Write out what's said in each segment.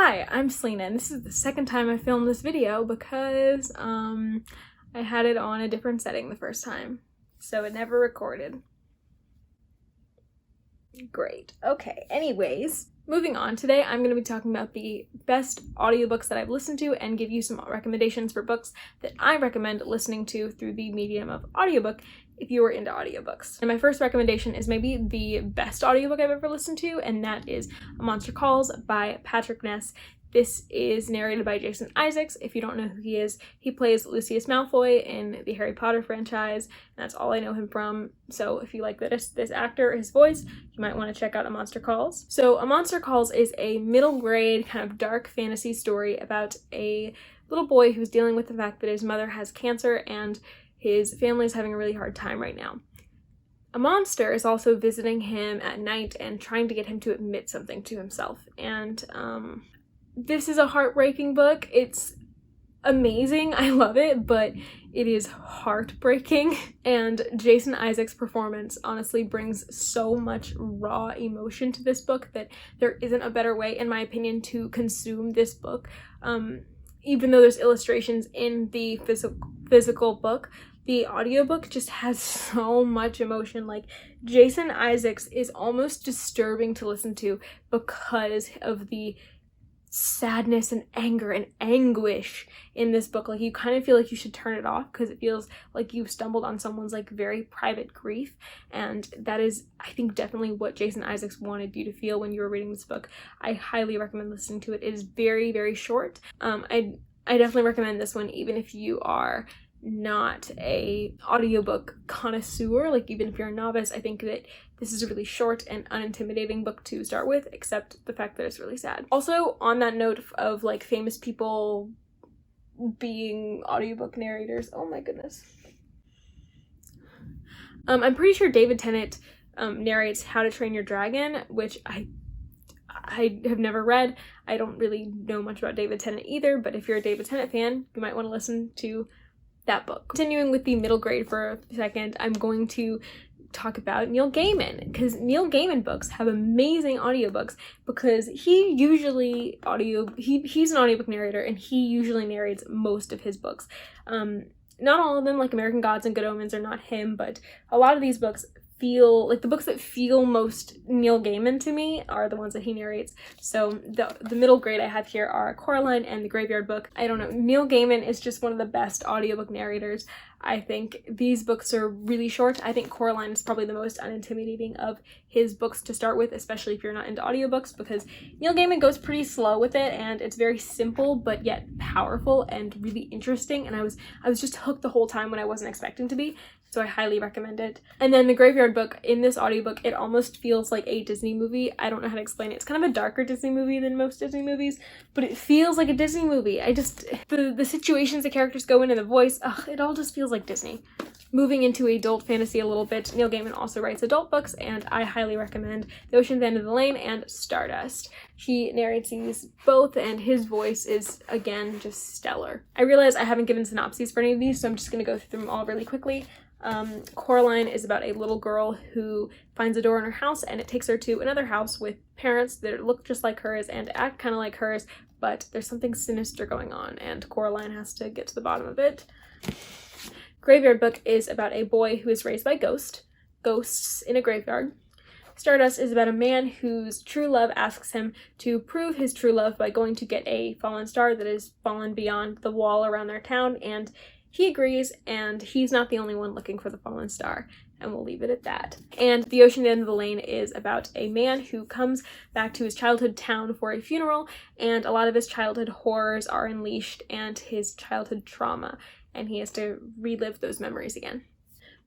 Hi, I'm Selena, and this is the second time I filmed this video because I had it on a different setting the first time, so it never recorded. Great. Okay, anyways, moving on. Today I'm going to be talking about the best audiobooks that I've listened to and give you some recommendations for books that I recommend listening to through the medium of audiobook if you are into audiobooks. And my first recommendation is maybe the best audiobook I've ever listened to, and that is A Monster Calls by Patrick Ness. This is narrated by Jason Isaacs. If you don't know who he is, he plays Lucius Malfoy in the Harry Potter franchise, and that's all I know him from. So if you like this actor, his voice, you might want to check out A Monster Calls. So A Monster Calls is a middle grade kind of dark fantasy story about a little boy who's dealing with the fact that his mother has cancer and his family is having a really hard time right now. A monster is also visiting him at night and trying to get him to admit something to himself. And this is a heartbreaking book. It's amazing. I love it, but it is heartbreaking. And Jason Isaacs' performance honestly brings so much raw emotion to this book that there isn't a better way, in my opinion, to consume this book. Even though there's illustrations in the physical book, the audiobook just has so much emotion. Like, Jason Isaacs is almost disturbing to listen to because of the sadness and anger and anguish in this book. Like, you kind of feel like you should turn it off because it feels like you've stumbled on someone's like very private grief, and that is, I think, definitely what Jason Isaacs wanted you to feel when you were reading this book. I highly recommend listening to it. It is very, very short. I definitely recommend this one even if you are not a audiobook connoisseur. Like, even if you're a novice, I think that this is a really short and unintimidating book to start with, except the fact that it's really sad. Also, on that note of like famous people being audiobook narrators, oh my goodness. I'm pretty sure David Tennant narrates How to Train Your Dragon, which I have never read. I don't really know much about David Tennant either, but if you're a David Tennant fan, you might want to listen to that book. Continuing with the middle grade for a second, I'm going to talk about Neil Gaiman, because Neil Gaiman books have amazing audiobooks because he's an audiobook narrator, and he usually narrates most of his books. Not all of them, like American Gods and Good Omens, are not him, but a lot of these books feel like the books that feel most Neil Gaiman to me are the ones that he narrates. So the middle grade I have here are Coraline and The Graveyard Book. I don't know, Neil Gaiman is just one of the best audiobook narrators. I think these books are really short. I think Coraline is probably the most unintimidating of his books to start with, especially if you're not into audiobooks, because Neil Gaiman goes pretty slow with it, and it's very simple but yet powerful and really interesting, and I was just hooked the whole time when I wasn't expecting to be. So I highly recommend it. And then The Graveyard Book, in this audiobook, it almost feels like a Disney movie. I don't know how to explain it. It's kind of a darker Disney movie than most Disney movies, but it feels like a Disney movie. The situations the characters go in and the voice, it all just feels like Disney. Moving into adult fantasy a little bit, Neil Gaiman also writes adult books, and I highly recommend The Ocean's End of the Lane and Stardust. He narrates these both, and his voice is, again, just stellar. I realize I haven't given synopses for any of these, so I'm just going to go through them all really quickly. Coraline is about a little girl who finds a door in her house, and it takes her to another house with parents that look just like hers and act kind of like hers, but there's something sinister going on, and Coraline has to get to the bottom of it. Graveyard Book is about a boy who is raised by ghosts in a graveyard. Stardust is about a man whose true love asks him to prove his true love by going to get a fallen star that has fallen beyond the wall around their town, and he agrees, and he's not the only one looking for the fallen star, and we'll leave it at that. And The Ocean End of the Lane is about a man who comes back to his childhood town for a funeral, and a lot of his childhood horrors are unleashed and his childhood trauma, and he has to relive those memories again.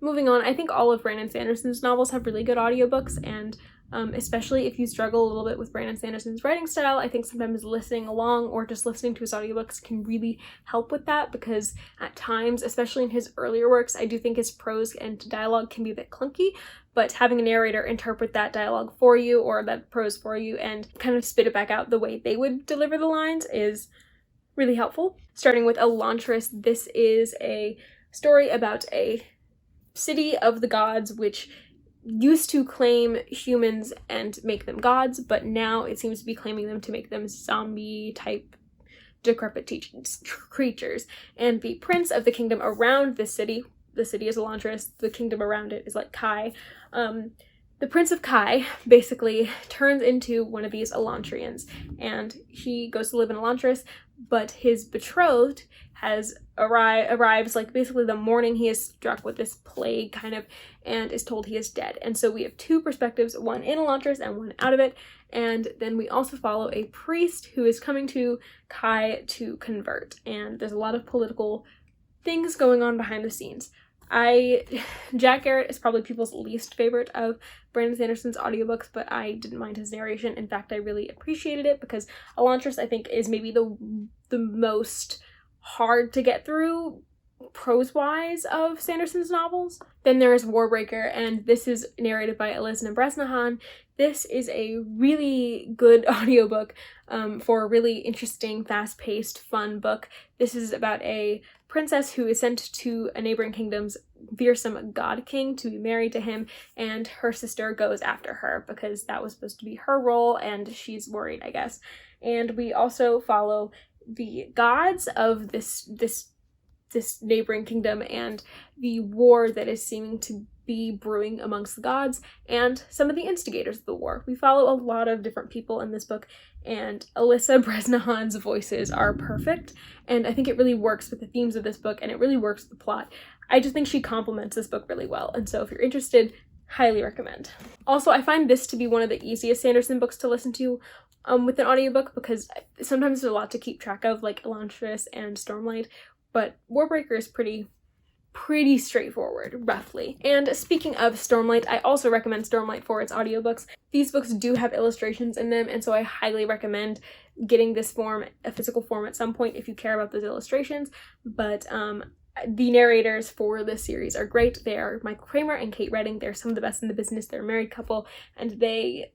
Moving on, I think all of Brandon Sanderson's novels have really good audiobooks, and especially if you struggle a little bit with Brandon Sanderson's writing style, I think sometimes listening along or just listening to his audiobooks can really help with that, because at times, especially in his earlier works, I do think his prose and dialogue can be a bit clunky, but having a narrator interpret that dialogue for you or that prose for you and kind of spit it back out the way they would deliver the lines is really helpful. Starting with Elantris, this is a story about a city of the gods which used to claim humans and make them gods, but now it seems to be claiming them to make them zombie-type decrepit creatures. And the prince of the kingdom around this city, the city is Elantris, the kingdom around it is like Kai, the Prince of Kai basically turns into one of these Elantrians, and he goes to live in Elantris, but his betrothed has arrives like basically the morning he is struck with this plague kind of, and is told he is dead. And so we have two perspectives, one in Elantris and one out of it, and then we also follow a priest who is coming to Kai to convert, and there's a lot of political things going on behind the scenes. Jack Garrett is probably people's least favorite of Brandon Sanderson's audiobooks, but I didn't mind his narration. In fact, I really appreciated it because Elantris, I think, is maybe the most hard to get through prose-wise of Sanderson's novels. Then there is Warbreaker, and this is narrated by Elizabeth Bresnahan. This is a really good audiobook for a really interesting, fast-paced, fun book. This is about a princess who is sent to a neighboring kingdom's fearsome god king to be married to him, and her sister goes after her because that was supposed to be her role, and she's worried, I guess. And we also follow the gods of this neighboring kingdom and the war that is seeming to be brewing amongst the gods and some of the instigators of the war. We follow a lot of different people in this book, and Alyssa Bresnahan's voices are perfect, and I think it really works with the themes of this book, and it really works with the plot. I just think she complements this book really well, and so if you're interested, highly recommend. Also, I find this to be one of the easiest Sanderson books to listen to with an audiobook, because sometimes there's a lot to keep track of, like Elantris and Stormlight, but Warbreaker is pretty straightforward, roughly. And speaking of Stormlight, I also recommend Stormlight for its audiobooks. These books do have illustrations in them, and so I highly recommend getting this form, a physical form, at some point if you care about those illustrations. But the narrators for this series are great. They are Michael Kramer and Kate Redding. They're some of the best in the business. They're a married couple, and they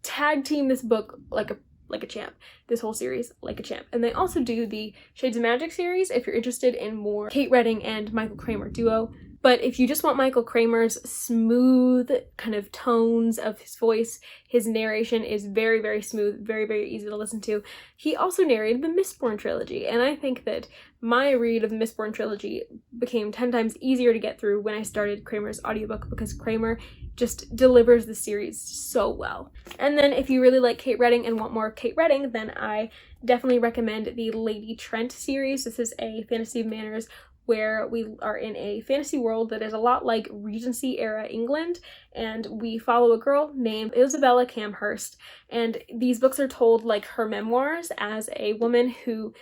tag team this book like a champ. This whole series like a champ. And they also do the Shades of Magic series if you're interested in more Kate Redding and Michael Kramer duo. But if you just want Michael Kramer's smooth kind of tones of his voice, his narration is very, very smooth, very, very easy to listen to. He also narrated the Mistborn trilogy, and I think that my read of the Mistborn trilogy became 10 times easier to get through when I started Kramer's audiobook, because Kramer just delivers the series so well. And then if you really like Kate Redding and want more Kate Redding, then I definitely recommend the Lady Trent series. This is a fantasy of manners where we are in a fantasy world that is a lot like Regency era England, and we follow a girl named Isabella Camhurst, and these books are told like her memoirs as a woman who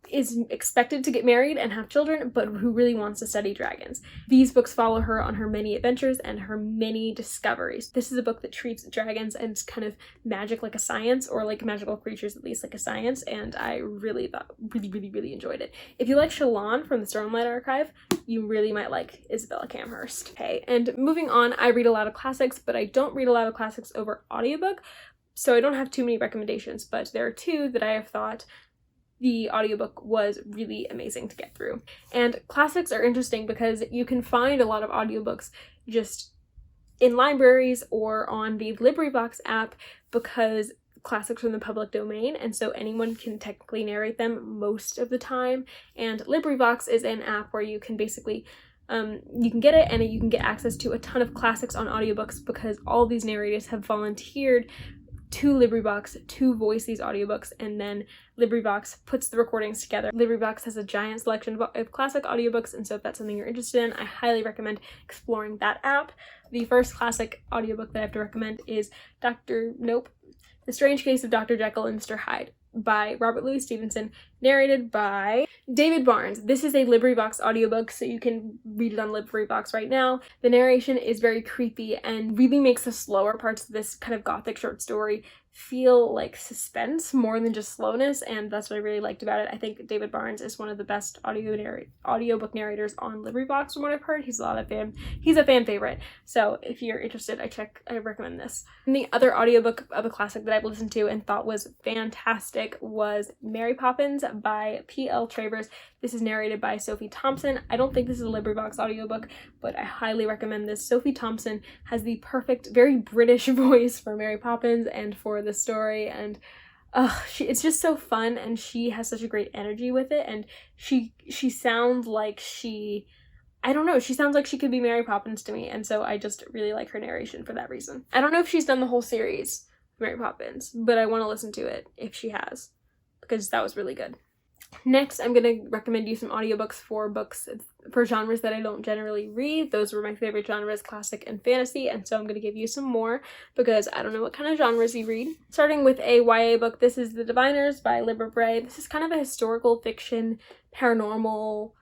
is expected to get married and have children, but who really wants to study dragons. These books follow her on her many adventures and her many discoveries. This is a book that treats dragons and kind of magic like a science, or like magical creatures at least like a science, and I really enjoyed it. If you like Shalon from the Stormlight Archive, you really might like Isabella Camhurst. Okay, and moving on, I read a lot of classics, but I don't read a lot of classics over audiobook, so I don't have too many recommendations, but there are two that I have thought the audiobook was really amazing to get through. And classics are interesting because you can find a lot of audiobooks just in libraries or on the LibriVox app, because classics are in the public domain, and so anyone can technically narrate them most of the time. And LibriVox is an app where you can basically you can get it, and you can get access to a ton of classics on audiobooks, because all these narrators have volunteered to LibriVox to voice these audiobooks, and then LibriVox puts the recordings together. LibriVox has a giant selection of classic audiobooks, and so if that's something you're interested in, I highly recommend exploring that app. The first classic audiobook that I have to recommend is The Strange Case of Dr. Jekyll and Mr. Hyde by Robert Louis Stevenson, narrated by David Barnes. This is a LibriVox audiobook, so you can read it on LibriVox right now. The narration is very creepy and really makes the slower parts of this kind of gothic short story feel like suspense more than just slowness, and that's what I really liked about it. I think David Barnes is one of the best audiobook narrators on LibriVox from what I've heard. He's a fan favorite. So if you're interested, I recommend this. And the other audiobook of a classic that I've listened to and thought was fantastic was Mary Poppins by P.L. Travers. This is narrated by Sophie Thompson. I don't think this is a LibriVox audiobook, but I highly recommend this. Sophie Thompson has the perfect, very British voice for Mary Poppins and for the story, and it's just so fun, and she has such a great energy with it, and she sounds like she sounds like she could be Mary Poppins to me, and so I just really like her narration for that reason. I don't know if she's done the whole series, Mary Poppins, but I want to listen to it if she has, because that was really good. Next, I'm going to recommend you some audiobooks for genres that I don't generally read. Those were my favorite genres, classic and fantasy, and so I'm going to give you some more because I don't know what kind of genres you read. Starting with a YA book, this is The Diviners by Libra Bray. This is kind of a historical fiction, paranormal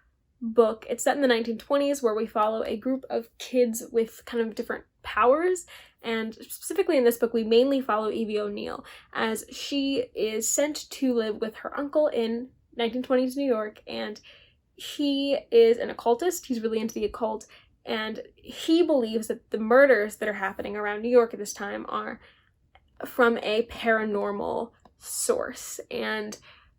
book. It's set in the 1920s where we follow a group of kids with kind of different powers, and specifically in this book we mainly follow Evie O'Neill as she is sent to live with her uncle in 1920s New York, and he is an occultist. He's really into the occult, and he believes that the murders that are happening around New York at this time are from a paranormal source, and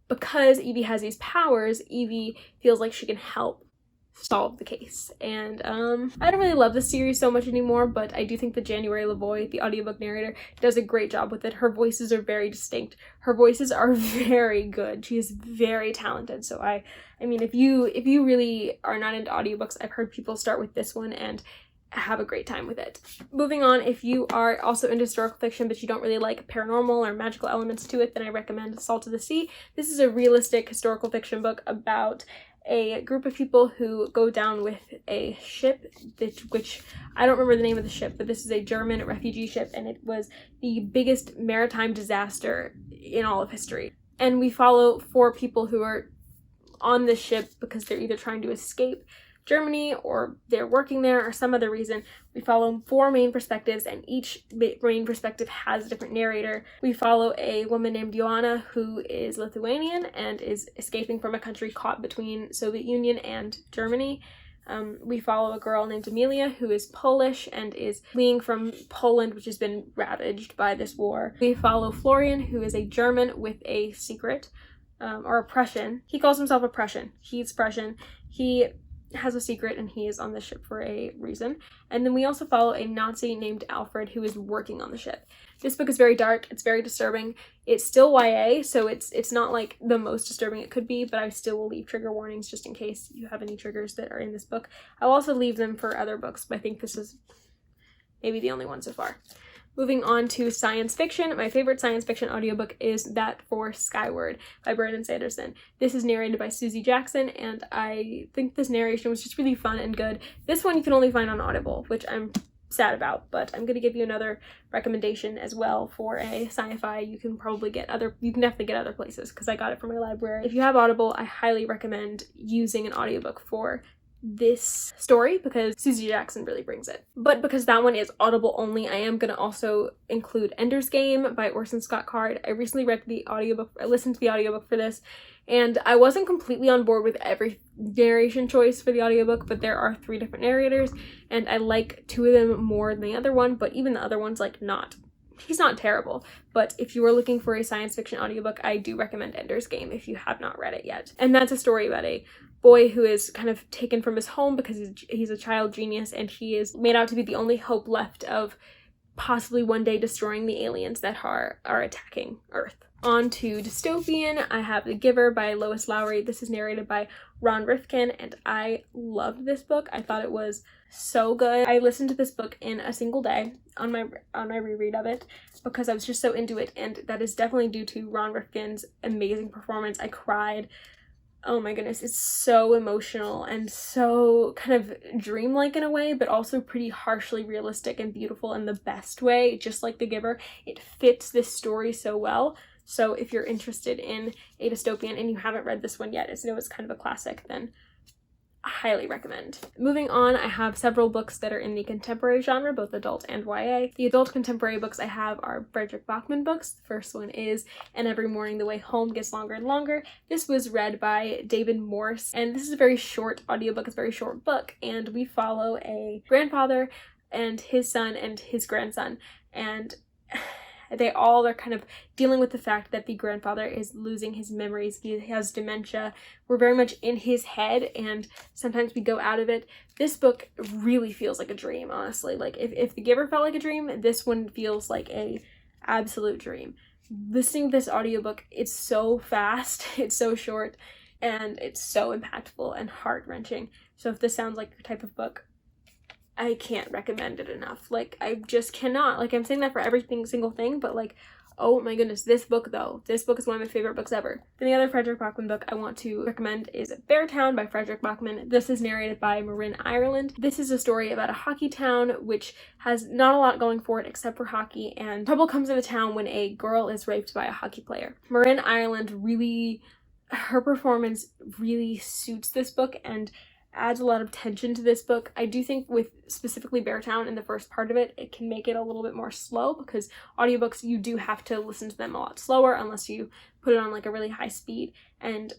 because Evie has these powers, Evie feels like she can help solve the case. And I don't really love this series so much anymore, but I do think that January Lavoie, the audiobook narrator, does a great job with it. Her voices are very distinct. Her voices are very good. She is very talented. So I mean, if you really are not into audiobooks, I've heard people start with this one and have a great time with it. Moving on, if you are also into historical fiction but you don't really like paranormal or magical elements to it, then I recommend Salt of the Sea. This is a realistic historical fiction book about a group of people who go down with a ship, which I don't remember the name of the ship, but this is a German refugee ship, and it was the biggest maritime disaster in all of history. And we follow 4 people who are on this ship because they're either trying to escape Germany or they're working there or some other reason. We follow 4 main perspectives, and each main perspective has a different narrator. We follow a woman named Joanna who is Lithuanian and is escaping from a country caught between Soviet Union and Germany. We follow a girl named Amelia who is Polish and is fleeing from Poland, which has been ravaged by this war. We follow Florian, who is a German with a secret, or a Prussian. He calls himself a Prussian. He's Prussian. He has a secret and he is on the ship for a reason. And then we also follow a Nazi named Alfred who is working on the ship. This book is very dark, it's very disturbing. It's still YA, so it's not like the most disturbing it could be, but I still will leave trigger warnings just in case you have any triggers that are in this book. I'll also leave them for other books, but I think this is maybe the only one so far. Moving on to science fiction, my favorite science fiction audiobook is that for Skyward by Brandon Sanderson. This is narrated by Susie Jackson, and I think this narration was just really fun and good. This one you can only find on Audible, which I'm sad about, but I'm going to give you another recommendation as well for a sci-fi. You can definitely get other places because I got it from my library. If you have Audible, I highly recommend using an audiobook for this story because Susie Jackson really brings it. But because that one is Audible only, I am going to also include Ender's Game by Orson Scott Card. I recently listened to the audiobook for this, and I wasn't completely on board with every narration choice for the audiobook, but there are 3 different narrators, and I like 2 of them more than the other one, but even the other one's he's not terrible. But if you are looking for a science fiction audiobook, I do recommend Ender's Game if you have not read it yet. And that's a story about a boy who is kind of taken from his home because he's a child genius, and he is made out to be the only hope left of possibly one day destroying the aliens that are attacking Earth. On to dystopian, I have The Giver by Lois Lowry. This is narrated by Ron Rifkin, and I loved this book. I thought it was so good. I listened to this book in a single day on my reread of it because I was just so into it, and that is definitely due to Ron Rifkin's amazing performance. I cried. Oh my goodness, it's so emotional and so kind of dreamlike in a way, but also pretty harshly realistic and beautiful in the best way, just like The Giver. It fits this story so well. So if you're interested in a dystopian and you haven't read this one yet, as you know it's kind of a classic, then highly recommend. Moving on, I have several books that are in the contemporary genre, both adult and YA. The adult contemporary books I have are Frederick Bachman books. The first one is And Every Morning the Way Home Gets Longer and Longer. This was read by David Morse, and this is a very short audiobook. It's a very short book, and we follow a grandfather and his son and his grandson, and they all are kind of dealing with the fact that the grandfather is losing his memories. He has dementia. We're very much in his head, and sometimes we go out of it. This book really feels like a dream, honestly. Like, if The Giver felt like a dream, this one feels like a absolute dream. Listening to this audiobook, it's so fast, it's so short, and it's so impactful and heart-wrenching. So if this sounds like your type of book, I can't recommend it enough. Like, I just cannot. Like, I'm saying that for every single thing, but like, oh my goodness, this book though. This book is one of my favorite books ever. Then the other Frederick Bachman book I want to recommend is Beartown by Frederick Bachman. This is narrated by Marin Ireland. This is a story about a hockey town which has not a lot going for it except for hockey, and trouble comes to the town when a girl is raped by a hockey player. Marin Ireland really, her performance really suits this book and adds a lot of tension to this book. I do think with specifically Beartown in the first part of it, it can make it a little bit more slow, because audiobooks, you do have to listen to them a lot slower unless you put it on like a really high speed. And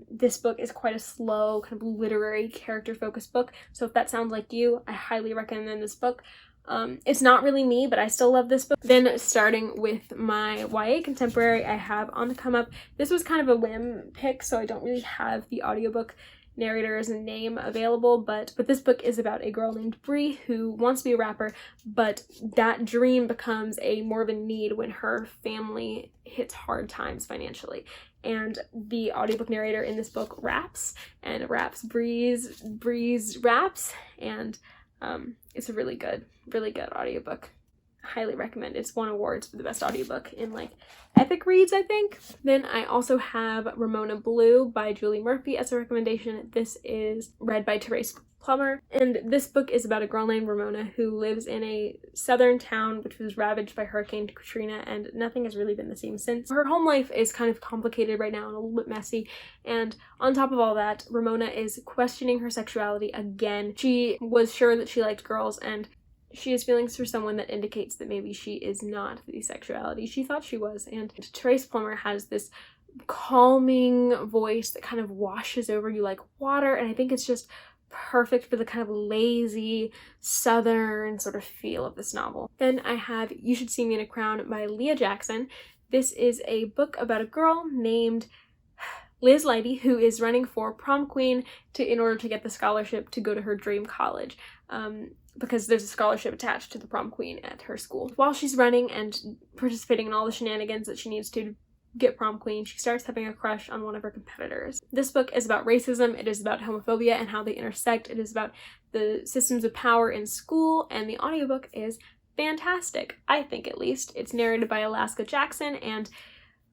this book is quite a slow, kind of literary, character-focused book. So if that sounds like you, I highly recommend this book. It's not really me, but I still love this book. Then starting with my YA contemporary, I have On the Come Up. This was kind of a whim pick, so I don't really have the audiobook narrator's name available, but this book is about a girl named Bree who wants to be a rapper, but that dream becomes more of a need when her family hits hard times financially. And the audiobook narrator in this book raps Bree's raps, and it's a really good audiobook. Highly recommend. It's won awards for the best audiobook in like Epic Reads, I think. Then I also have Ramona Blue by Julie Murphy as a recommendation. This is read by Therese Plummer, and this book is about a girl named Ramona who lives in a southern town which was ravaged by Hurricane Katrina, and nothing has really been the same since. Her home life is kind of complicated right now and a little bit messy, and on top of all that, Ramona is questioning her sexuality again. She was sure that she liked girls, and she has feelings for someone that indicates that maybe she is not the sexuality she thought she was. And Therese Plummer has this calming voice that kind of washes over you like water, and I think it's just perfect for the kind of lazy southern sort of feel of this novel. Then I have You Should See Me in a Crown by Leah Jackson. This is a book about a girl named Liz Leidy who is running for prom queen in order to get the scholarship to go to her dream college. Because there's a scholarship attached to the prom queen at her school. While she's running and participating in all the shenanigans that she needs to get prom queen, she starts having a crush on one of her competitors. This book is about racism, it is about homophobia and how they intersect, it is about the systems of power in school, and the audiobook is fantastic, I think at least. It's narrated by Alaska Jackson, and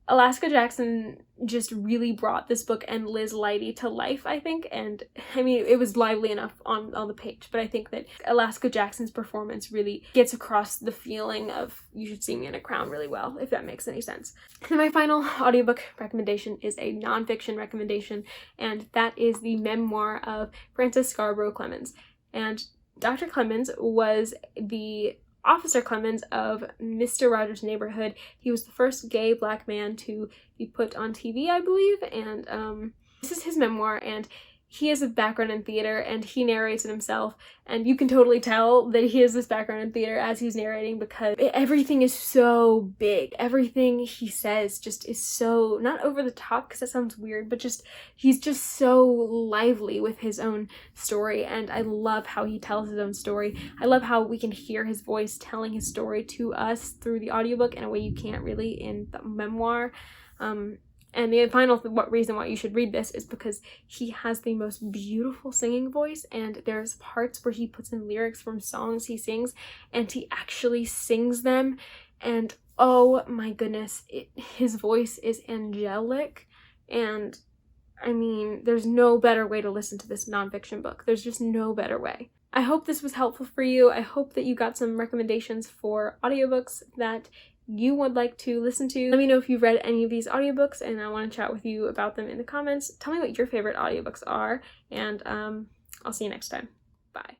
Alaska Jackson just really brought this book and Liz Leidy to life, I think, and I mean, it was lively enough on the page, but I think that Alaska Jackson's performance really gets across the feeling of You Should See Me in a Crown really well, if that makes any sense. And my final audiobook recommendation is a nonfiction recommendation, and that is the memoir of Frances Scarborough Clemmons. And Dr. Clemmons was the Officer Clemmons of Mr. Rogers' Neighborhood. He was the first gay black man to be put on TV, I believe, and this is his memoir, and he has a background in theater, and he narrates it himself, and you can totally tell that he has this background in theater as he's narrating, because everything is so big. Everything he says just is so, not over the top, because that sounds weird, but just, he's just so lively with his own story, and I love how he tells his own story. I love how we can hear his voice telling his story to us through the audiobook in a way you can't really in the memoir. And the final reason why you should read this is because he has the most beautiful singing voice, and there's parts where he puts in lyrics from songs he sings, and he actually sings them, and oh my goodness, his voice is angelic, and I mean, there's no better way to listen to this nonfiction book. There's just no better way. I hope this was helpful for you. I hope that you got some recommendations for audiobooks that you would like to listen to. Let me know if you've read any of these audiobooks, and I want to chat with you about them in the comments. Tell me what your favorite audiobooks are, and I'll see you next time. Bye.